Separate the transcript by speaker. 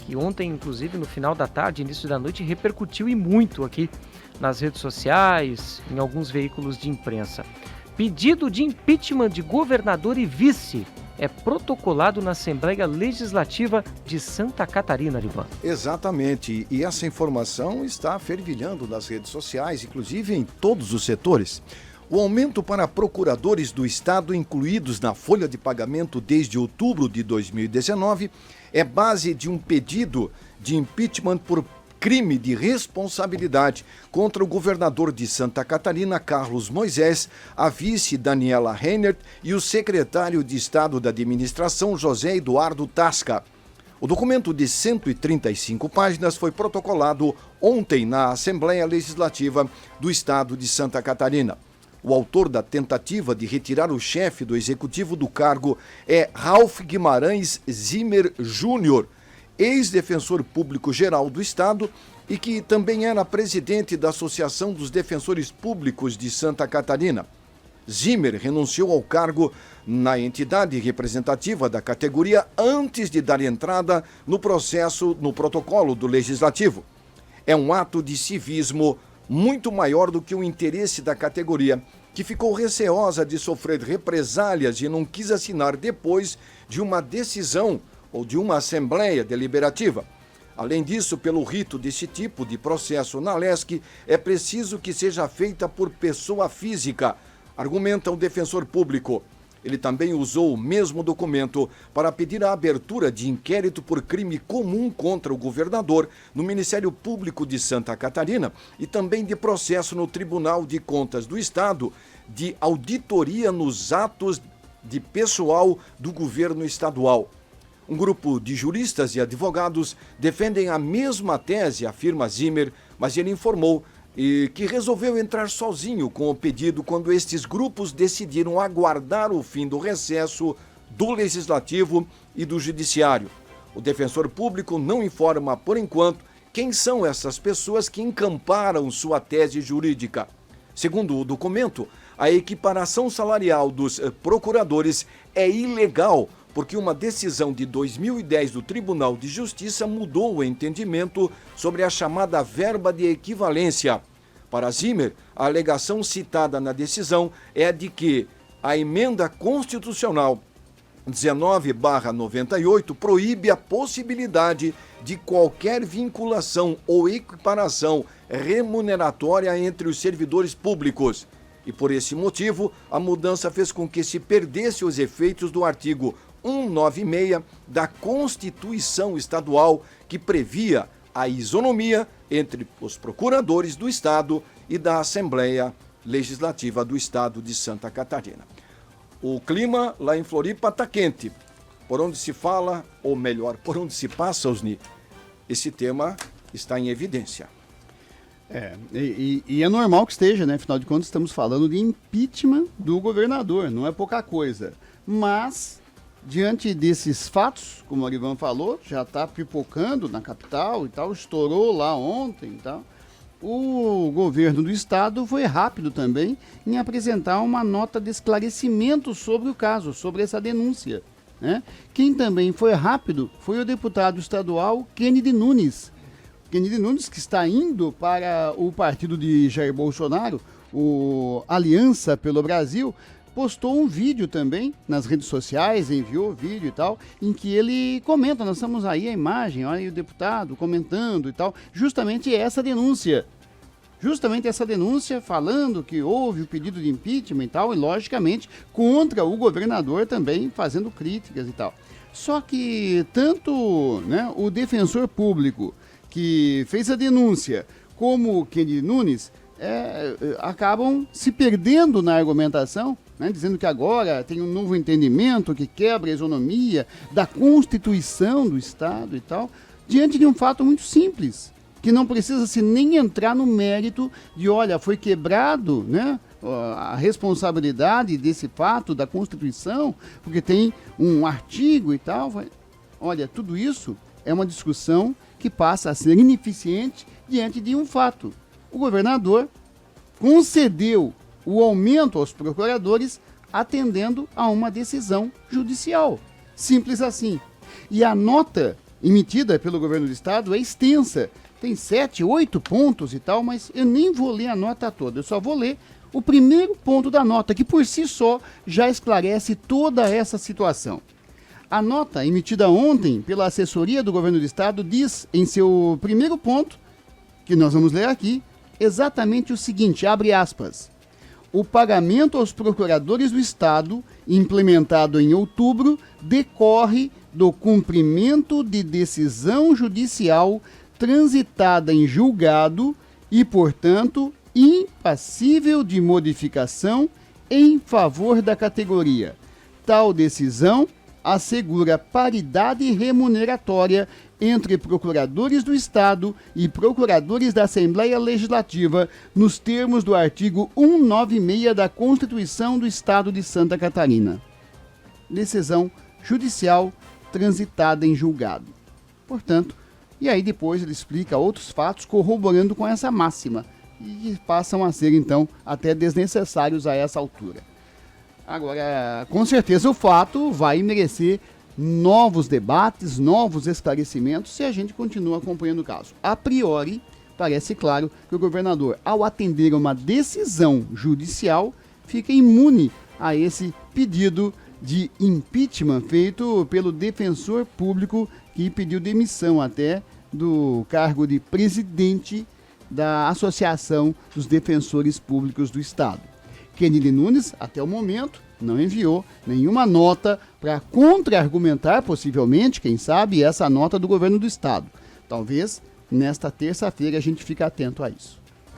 Speaker 1: que ontem, inclusive, no final da tarde, início da noite, repercutiu e muito aqui nas redes sociais, em alguns veículos de imprensa. Pedido de impeachment de governador e vice é protocolado na Assembleia Legislativa de Santa Catarina, Arivan.
Speaker 2: Exatamente, e essa informação está fervilhando nas redes sociais, inclusive em todos os setores. O aumento para procuradores do Estado incluídos na folha de pagamento desde outubro de 2019 é base de um pedido de impeachment por crime de responsabilidade contra o governador de Santa Catarina, Carlos Moisés, a vice Daniela Reinert e o secretário de Estado da Administração, José Eduardo Tasca. O documento de 135 páginas foi protocolado ontem na Assembleia Legislativa do Estado de Santa Catarina. O autor da tentativa de retirar o chefe do executivo do cargo é Ralph Guimarães Zimmer Júnior, ex-defensor público-geral do Estado e que também era presidente da Associação dos Defensores Públicos de Santa Catarina. Zimmer renunciou ao cargo na entidade representativa da categoria antes de dar entrada no processo, no protocolo do Legislativo. É um ato de civismo muito maior do que o interesse da categoria, que ficou receosa de sofrer represálias e não quis assinar depois de uma decisão ou de uma assembleia deliberativa. Além disso, pelo rito desse tipo de processo na LESC, é preciso que seja feita por pessoa física, argumenta o defensor público. Ele também usou o mesmo documento para pedir a abertura de inquérito por crime comum contra o governador no Ministério Público de Santa Catarina e também de processo no Tribunal de Contas do Estado de auditoria nos atos de pessoal do governo estadual. Um grupo de juristas e advogados defendem a mesma tese, afirma Zimmer, mas ele informou que resolveu entrar sozinho com o pedido quando estes grupos decidiram aguardar o fim do recesso do Legislativo e do Judiciário. O defensor público não informa, por enquanto, quem são essas pessoas que encamparam sua tese jurídica. Segundo o documento, a equiparação salarial dos procuradores é ilegal, porque uma decisão de 2010 do Tribunal de Justiça mudou o entendimento sobre a chamada verba de equivalência. Para Zimmer, a alegação citada na decisão é a de que a emenda constitucional 19/98 proíbe a possibilidade de qualquer vinculação ou equiparação remuneratória entre os servidores públicos. E por esse motivo, a mudança fez com que se perdesse os efeitos do artigo 196 da Constituição Estadual, que previa a isonomia entre os procuradores do Estado e da Assembleia Legislativa do Estado de Santa Catarina. O clima lá em Floripa está quente. Por onde se fala, ou melhor, por onde se passa, Osni, esse tema está em evidência.
Speaker 3: E é normal que esteja, né? Afinal de contas, estamos falando de impeachment do governador, não é pouca coisa. Mas, diante desses fatos, como o Arivan falou, já está pipocando na capital e tal, estourou lá ontem e tal. O governo do estado foi rápido também em apresentar uma nota de esclarecimento sobre o caso, sobre essa denúncia, né? Quem também foi rápido foi o deputado estadual Kennedy Nunes. Kennedy Nunes, que está indo para o partido de Jair Bolsonaro, o Aliança pelo Brasil, postou um vídeo também nas redes sociais, enviou vídeo e tal, em que ele comenta, nós estamos aí a imagem, olha aí o deputado comentando e tal, justamente essa denúncia falando que houve o pedido de impeachment e tal, e logicamente contra o governador também fazendo críticas e tal. Só que tanto, né, o defensor público que fez a denúncia como o Kennedy Nunes acabam se perdendo na argumentação, né, dizendo que agora tem um novo entendimento que quebra a isonomia da Constituição do Estado e tal, diante de um fato muito simples, que não precisa-se nem entrar no mérito de, olha, foi quebrado, né, a responsabilidade desse fato da Constituição, porque tem um artigo e tal. Olha, tudo isso é uma discussão que passa a ser ineficiente diante de um fato. O governador concedeu o aumento aos procuradores atendendo a uma decisão judicial. Simples assim. E a nota emitida pelo governo do estado é extensa. Tem 7, 8 pontos e tal, mas eu nem vou ler a nota toda. Eu só vou ler o primeiro ponto da nota, que por si só já esclarece toda essa situação. A nota emitida ontem pela assessoria do governo do estado diz em seu primeiro ponto, que nós vamos ler aqui, exatamente o seguinte, abre aspas. O pagamento aos procuradores do estado, implementado em outubro, decorre do cumprimento de decisão judicial transitada em julgado e, portanto, impassível de modificação em favor da categoria. Tal decisão assegura paridade remuneratória entre procuradores do Estado e procuradores da Assembleia Legislativa nos termos do artigo 196 da Constituição do Estado de Santa Catarina. Decisão judicial transitada em julgado. Portanto, e aí depois ele explica outros fatos corroborando com essa máxima e que passam a ser, então, até desnecessários a essa altura. Agora, com certeza o fato vai merecer novos debates, novos esclarecimentos se a gente continua acompanhando o caso. A priori, parece claro que o governador, ao atender a uma decisão judicial, fica imune a esse pedido de impeachment feito pelo defensor público que pediu demissão até do cargo de presidente da Associação dos Defensores Públicos do Estado. Kennedy Nunes, até o momento, não enviou nenhuma nota para contra-argumentar, possivelmente, quem sabe, essa nota do governo do Estado. Talvez, nesta terça-feira, a gente fique atento a isso.